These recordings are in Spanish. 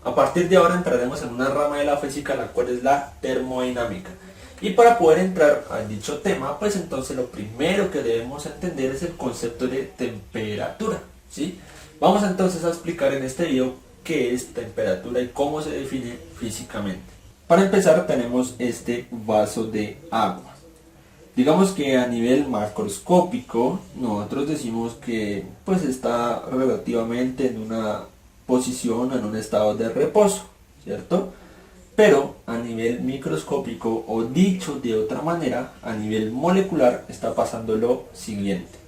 A partir de ahora entraremos en una rama de la física, la cual es la termodinámica. Y para poder entrar a dicho tema, pues entonces lo primero que debemos entender es el concepto de temperatura, ¿sí? Vamos entonces a explicar en este video qué es temperatura y cómo se define físicamente. Para empezar tenemos este vaso de agua. Digamos que a nivel macroscópico nosotros decimos que pues está relativamente en una posición, en un estado de reposo, ¿cierto? Pero a nivel microscópico, o dicho de otra manera, a nivel molecular está pasando lo siguiente.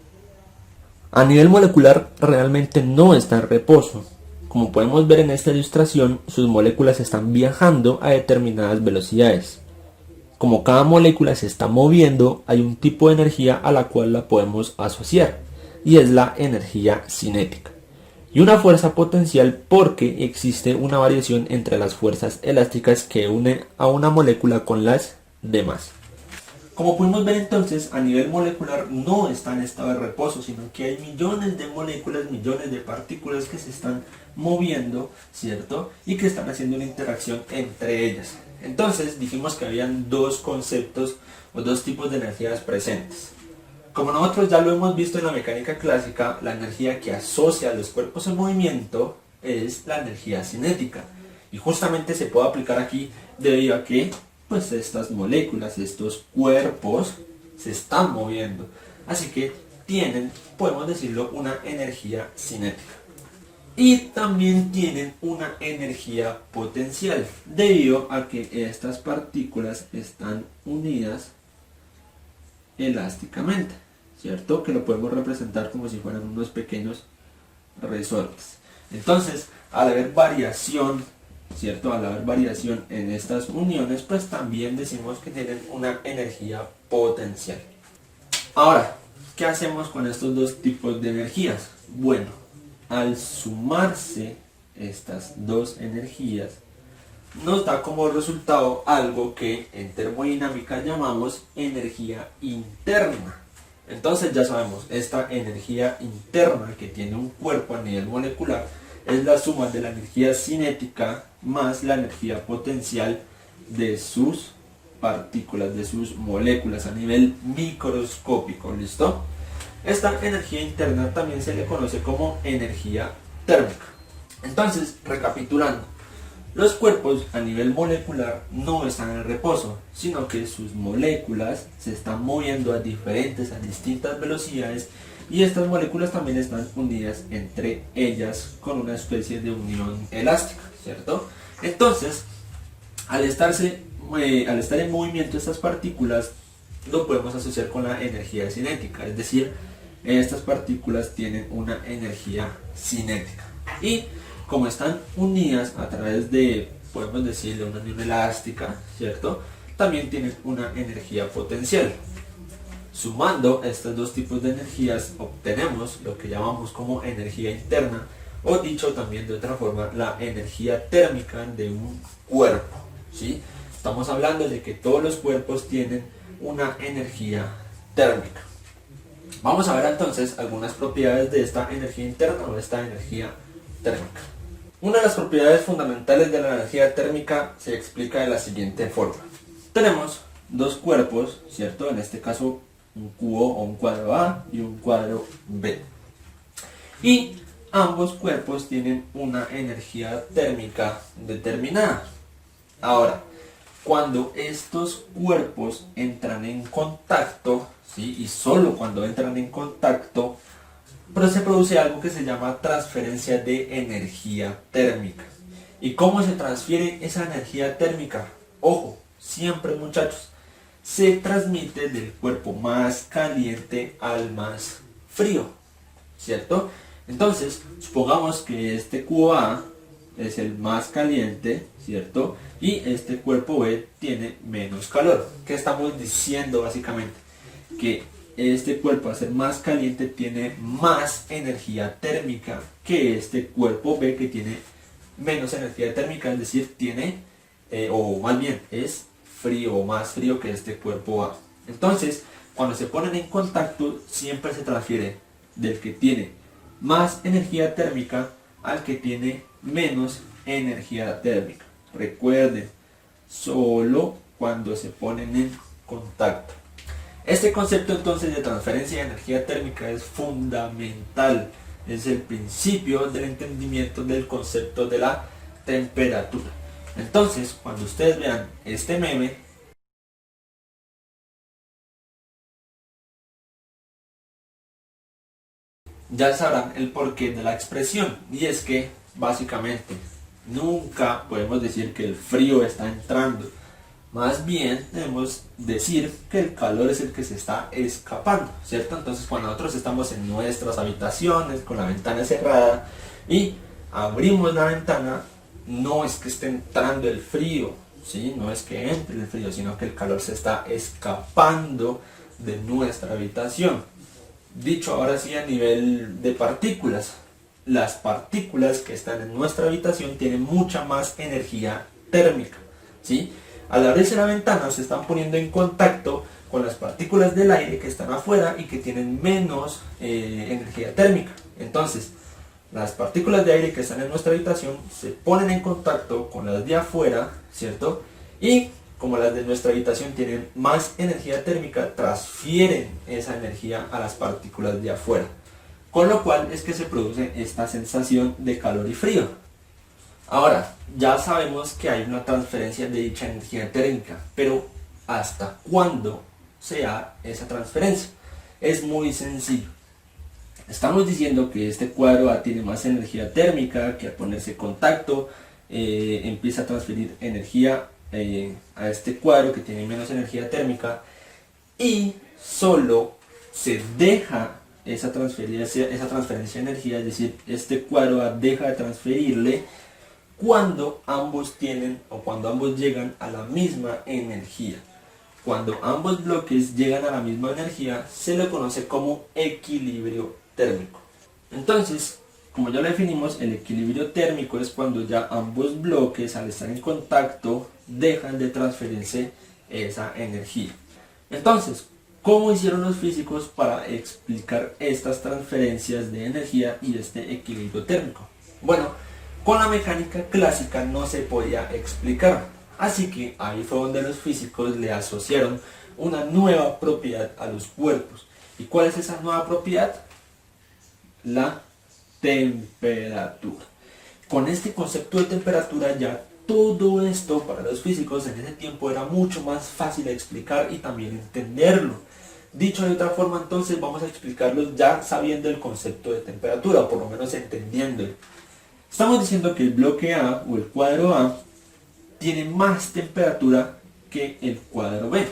A nivel molecular realmente no está en reposo. Como podemos ver en esta ilustración, sus moléculas están viajando a determinadas velocidades. Como cada molécula se está moviendo, hay un tipo de energía a la cual la podemos asociar, y es la energía cinética. Y una fuerza potencial porque existe una variación entre las fuerzas elásticas que unen a una molécula con las demás. Como pudimos ver entonces, a nivel molecular no está en estado de reposo, sino que hay millones de moléculas, millones de partículas que se están moviendo, ¿cierto? Y que están haciendo una interacción entre ellas. Entonces dijimos que habían dos conceptos o dos tipos de energías presentes. Como nosotros ya lo hemos visto en la mecánica clásica, la energía que asocia a los cuerpos en movimiento es la energía cinética. Y justamente se puede aplicar aquí debido a que pues estas moléculas, estos cuerpos se están moviendo. Así que tienen, podemos decirlo, una energía cinética. Y también tienen una energía potencial debido a que estas partículas están unidas elásticamente, ¿cierto? Que lo podemos representar como si fueran unos pequeños resortes. Entonces, al haber variación, ¿cierto? Al haber variación en estas uniones, pues también decimos que tienen una energía potencial. Ahora, ¿qué hacemos con estos dos tipos de energías? Bueno, al sumarse estas dos energías, nos da como resultado algo que en termodinámica llamamos energía interna. Entonces ya sabemos, esta energía interna que tiene un cuerpo a nivel molecular es la suma de la energía cinética más la energía potencial de sus partículas, de sus moléculas a nivel microscópico, ¿listo? Esta energía interna también se le conoce como energía térmica. Entonces, recapitulando, los cuerpos a nivel molecular no están en reposo, sino que sus moléculas se están moviendo a distintas velocidades, y estas moléculas también están unidas entre ellas con una especie de unión elástica, ¿cierto? Entonces, al estar en movimiento estas partículas, lo podemos asociar con la energía cinética, es decir, estas partículas tienen una energía cinética. Y como están unidas a través de, podemos decir, de una unión elástica, ¿cierto? También tienen una energía potencial. Sumando estos dos tipos de energías obtenemos lo que llamamos como energía interna, o dicho también de otra forma, la energía térmica de un cuerpo, ¿sí? Estamos hablando de que todos los cuerpos tienen una energía térmica. Vamos a ver entonces algunas propiedades de esta energía interna o de esta energía térmica. Una de las propiedades fundamentales de la energía térmica se explica de la siguiente forma. Tenemos dos cuerpos, ¿cierto? En este caso un cubo o un cuadro A y un cuadro B. Y ambos cuerpos tienen una energía térmica determinada. Ahora, cuando estos cuerpos entran en contacto, ¿sí? Y solo cuando entran en contacto, pero se produce algo que se llama transferencia de energía térmica. ¿Y cómo se transfiere esa energía térmica? Ojo, siempre muchachos, se transmite del cuerpo más caliente al más frío, ¿cierto? Entonces, supongamos que este cubo A es el más caliente, ¿cierto? Y este cuerpo B tiene menos calor. ¿Qué estamos diciendo básicamente? Que este cuerpo, al ser más caliente, tiene más energía térmica que este cuerpo B, que tiene menos energía térmica, es decir, tiene, o más bien, es frío o más frío que este cuerpo A. Entonces, cuando se ponen en contacto, siempre se transfiere del que tiene más energía térmica al que tiene menos energía térmica. Recuerden, solo cuando se ponen en contacto. Este concepto entonces de transferencia de energía térmica es fundamental. Es el principio del entendimiento del concepto de la temperatura. Entonces, cuando ustedes vean este meme, ya sabrán el porqué de la expresión. Y es que, básicamente, nunca podemos decir que el frío está entrando. Más bien debemos decir que el calor es el que se está escapando, ¿cierto? Entonces cuando nosotros estamos en nuestras habitaciones con la ventana cerrada y abrimos la ventana, no es que esté entrando el frío, ¿sí? No es que entre el frío, sino que el calor se está escapando de nuestra habitación. Dicho ahora sí a nivel de partículas, las partículas que están en nuestra habitación tienen mucha más energía térmica, ¿sí? Al abrirse la ventana se están poniendo en contacto con las partículas del aire que están afuera y que tienen menos energía térmica. Entonces, las partículas de aire que están en nuestra habitación se ponen en contacto con las de afuera, ¿cierto? Y como las de nuestra habitación tienen más energía térmica, transfieren esa energía a las partículas de afuera. Con lo cual es que se produce esta sensación de calor y frío. Ahora, ya sabemos que hay una transferencia de dicha energía térmica, pero ¿hasta cuándo se da esa transferencia? Es muy sencillo. Estamos diciendo que este cuadro A tiene más energía térmica, que al ponerse en contacto empieza a transferir energía a este cuadro que tiene menos energía térmica y solo se deja esa transferencia de energía, es decir, este cuadro A deja de transferirle cuando ambos tienen o cuando ambos llegan a la misma energía. Cuando ambos bloques llegan a la misma energía, se le conoce como equilibrio térmico. Entonces, como ya lo definimos, el equilibrio térmico es cuando ya ambos bloques, al estar en contacto, dejan de transferirse esa energía. Entonces, ¿cómo hicieron los físicos para explicar estas transferencias de energía y este equilibrio térmico? Bueno, con la mecánica clásica no se podía explicar, así que ahí fue donde los físicos le asociaron una nueva propiedad a los cuerpos. ¿Y cuál es esa nueva propiedad? La temperatura. Con este concepto de temperatura ya todo esto para los físicos en ese tiempo era mucho más fácil de explicar y también entenderlo. Dicho de otra forma, entonces vamos a explicarlo ya sabiendo el concepto de temperatura, o por lo menos entendiéndolo. Estamos diciendo que el bloque A o el cuadro A tiene más temperatura que el cuadro B,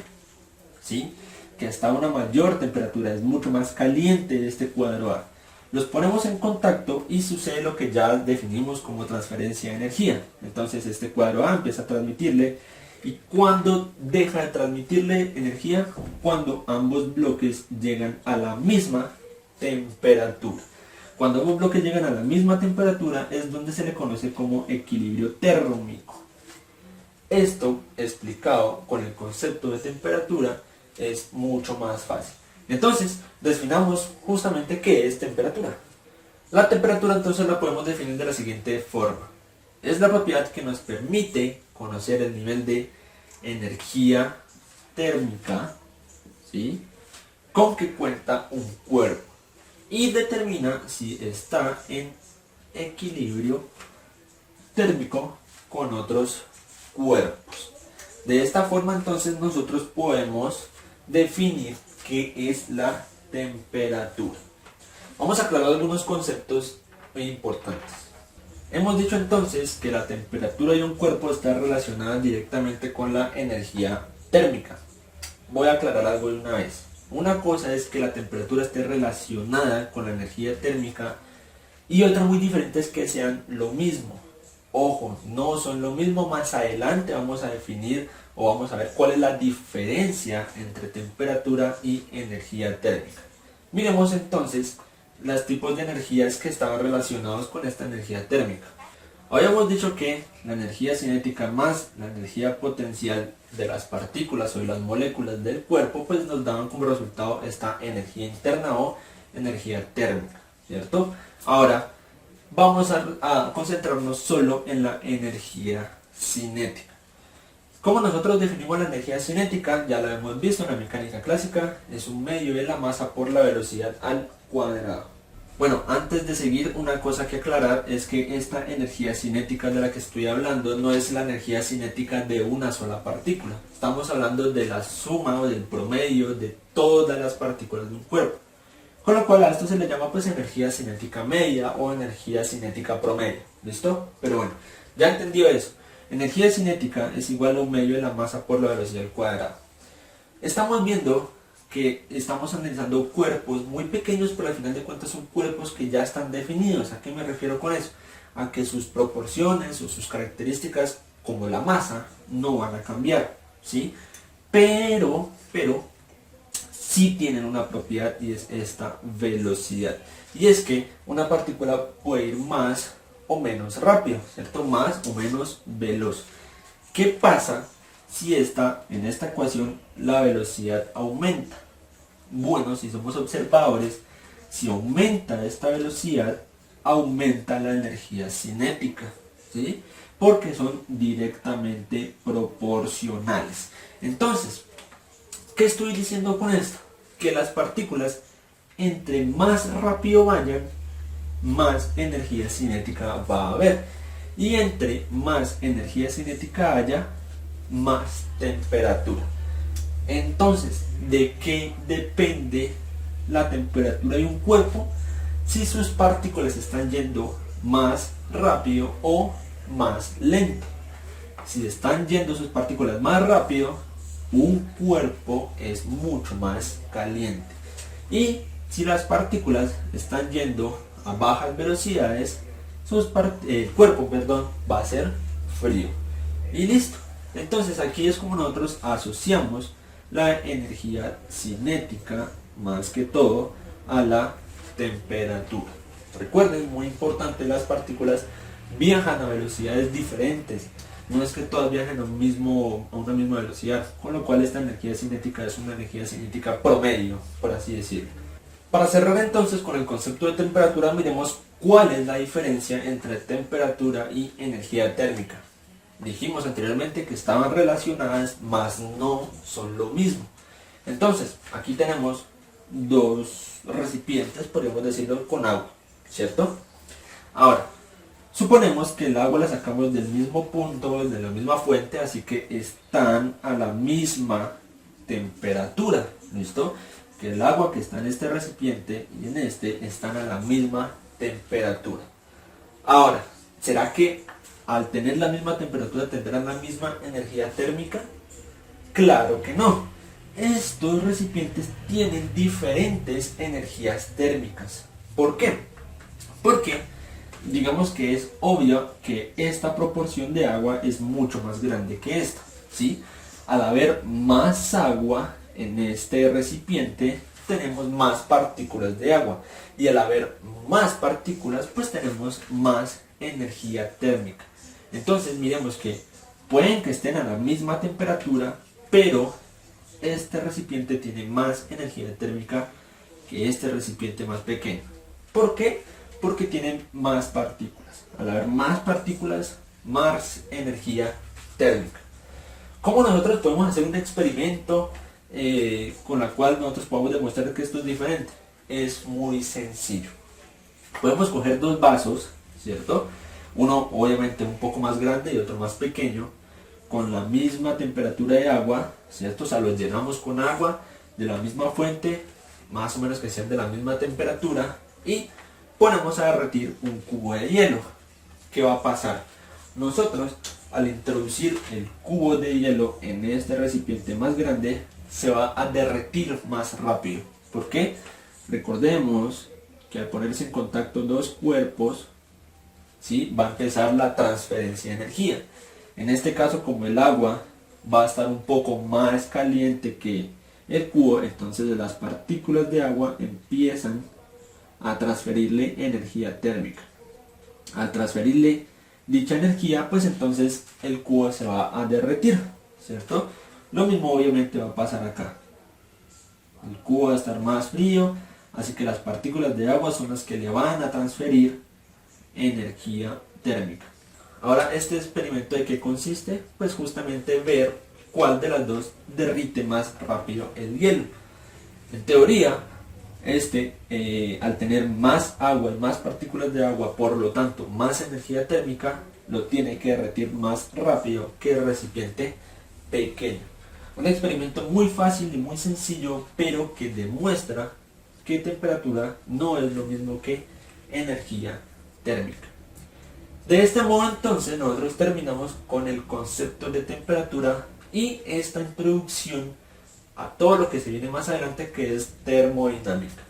¿sí? Que hasta una mayor temperatura, es mucho más caliente este cuadro A. Los ponemos en contacto y sucede lo que ya definimos como transferencia de energía. Entonces este cuadro A empieza a transmitirle, y cuando deja de transmitirle energía, cuando ambos bloques llegan a la misma temperatura. Cuando ambos bloques llegan a la misma temperatura es donde se le conoce como equilibrio térmico. Esto, explicado con el concepto de temperatura, es mucho más fácil. Entonces, definamos justamente qué es temperatura. La temperatura entonces la podemos definir de la siguiente forma. Es la propiedad que nos permite conocer el nivel de energía térmica, ¿sí?, con que cuenta un cuerpo, y determina si está en equilibrio térmico con otros cuerpos. De esta forma entonces nosotros podemos definir qué es la temperatura. Vamos a aclarar algunos conceptos muy importantes. Hemos dicho entonces que la temperatura de un cuerpo está relacionada directamente con la energía térmica. Voy a aclarar algo de una vez. Una cosa es que la temperatura esté relacionada con la energía térmica y otra muy diferente es que sean lo mismo. Ojo, no son lo mismo. Más adelante vamos a definir o vamos a ver cuál es la diferencia entre temperatura y energía térmica. Miremos entonces los tipos de energías que estaban relacionados con esta energía térmica. Habíamos dicho que la energía cinética más la energía potencial de las partículas o de las moléculas del cuerpo, pues nos daban como resultado esta energía interna o energía térmica, ¿cierto? Ahora, vamos a concentrarnos solo en la energía cinética. Como nosotros definimos la energía cinética, ya la hemos visto en la mecánica clásica, es un medio de la masa por la velocidad al cuadrado. Bueno, antes de seguir, una cosa que aclarar es que esta energía cinética de la que estoy hablando no es la energía cinética de una sola partícula. Estamos hablando de la suma o del promedio de todas las partículas de un cuerpo. Con lo cual a esto se le llama pues energía cinética media o energía cinética promedio. ¿Listo? Pero bueno, ya entendido eso. Energía cinética es igual a un medio de la masa por la velocidad al cuadrado. Estamos viendo que estamos analizando cuerpos muy pequeños, pero al final de cuentas son cuerpos que ya están definidos. ¿A qué me refiero con eso? A que sus proporciones o sus características, como la masa, no van a cambiar, ¿sí? Pero sí tienen una propiedad y es esta velocidad. Y es que una partícula puede ir más o menos rápido, ¿cierto? Más o menos veloz. ¿Qué pasa si en esta ecuación la velocidad aumenta? Bueno, si somos observadores, si aumenta esta velocidad, aumenta la energía cinética, ¿sí? Porque son directamente proporcionales. Entonces, ¿qué estoy diciendo con esto? Que las partículas, entre más rápido vayan, más energía cinética va a haber. Y entre más energía cinética haya, más temperatura. Entonces, ¿de qué depende la temperatura de un cuerpo? Si sus partículas están yendo más rápido o más lento. Si están yendo sus partículas más rápido, un cuerpo es mucho más caliente. Y si las partículas están yendo a bajas velocidades, el cuerpo va a ser frío. Y listo. Entonces aquí es como nosotros asociamos la energía cinética más que todo a la temperatura. Recuerden, muy importante, las partículas viajan a velocidades diferentes. No es que todas viajen a una misma velocidad, con lo cual esta energía cinética es una energía cinética promedio, por así decirlo. Para cerrar entonces con el concepto de temperatura, miremos cuál es la diferencia entre temperatura y energía térmica. Dijimos anteriormente que estaban relacionadas, mas no son lo mismo. Entonces, aquí tenemos dos recipientes, podríamos decirlo, con agua, ¿cierto? Ahora, suponemos que el agua la sacamos del mismo punto, de la misma fuente, así que están a la misma temperatura, ¿listo? Que el agua que está en este recipiente y en este están a la misma temperatura. Ahora, ¿será que al tener la misma temperatura tendrán la misma energía térmica? Claro que no. Estos recipientes tienen diferentes energías térmicas. ¿Por qué? Porque digamos que es obvio que esta proporción de agua es mucho más grande que esta, ¿sí? Al haber más agua en este recipiente, tenemos más partículas de agua. Y al haber más partículas, pues tenemos más energía térmica. Entonces miremos que pueden que estén a la misma temperatura, pero este recipiente tiene más energía térmica que este recipiente más pequeño. ¿Por qué? Porque tienen más partículas. Al haber más partículas, más energía térmica. ¿Cómo nosotros podemos hacer un experimento con la cual nosotros podemos demostrar que esto es diferente? Es muy sencillo. Podemos coger dos vasos, ¿cierto? Uno obviamente un poco más grande y otro más pequeño, con la misma temperatura de agua, ¿cierto? O sea, los llenamos con agua de la misma fuente, más o menos que sean de la misma temperatura, y ponemos a derretir un cubo de hielo. ¿Qué va a pasar? Nosotros, al introducir el cubo de hielo en este recipiente más grande, se va a derretir más rápido. ¿Por qué? Recordemos que al ponerse en contacto dos cuerpos, ¿sí?, va a empezar la transferencia de energía. En este caso, como el agua va a estar un poco más caliente que el cubo, entonces las partículas de agua empiezan a transferirle energía térmica. Al transferirle dicha energía, pues entonces el cubo se va a derretir, ¿cierto? Lo mismo obviamente va a pasar acá. El cubo va a estar más frío, así que las partículas de agua son las que le van a transferir energía térmica. Ahora, ¿este experimento de qué consiste? Pues justamente ver cuál de las dos derrite más rápido el hielo. En teoría, al tener más agua y más partículas de agua, por lo tanto más energía térmica, lo tiene que derretir más rápido que el recipiente pequeño. Un experimento muy fácil y muy sencillo, pero que demuestra que temperatura no es lo mismo que energía térmica. De este modo entonces nosotros terminamos con el concepto de temperatura y esta introducción a todo lo que se viene más adelante, que es termodinámica.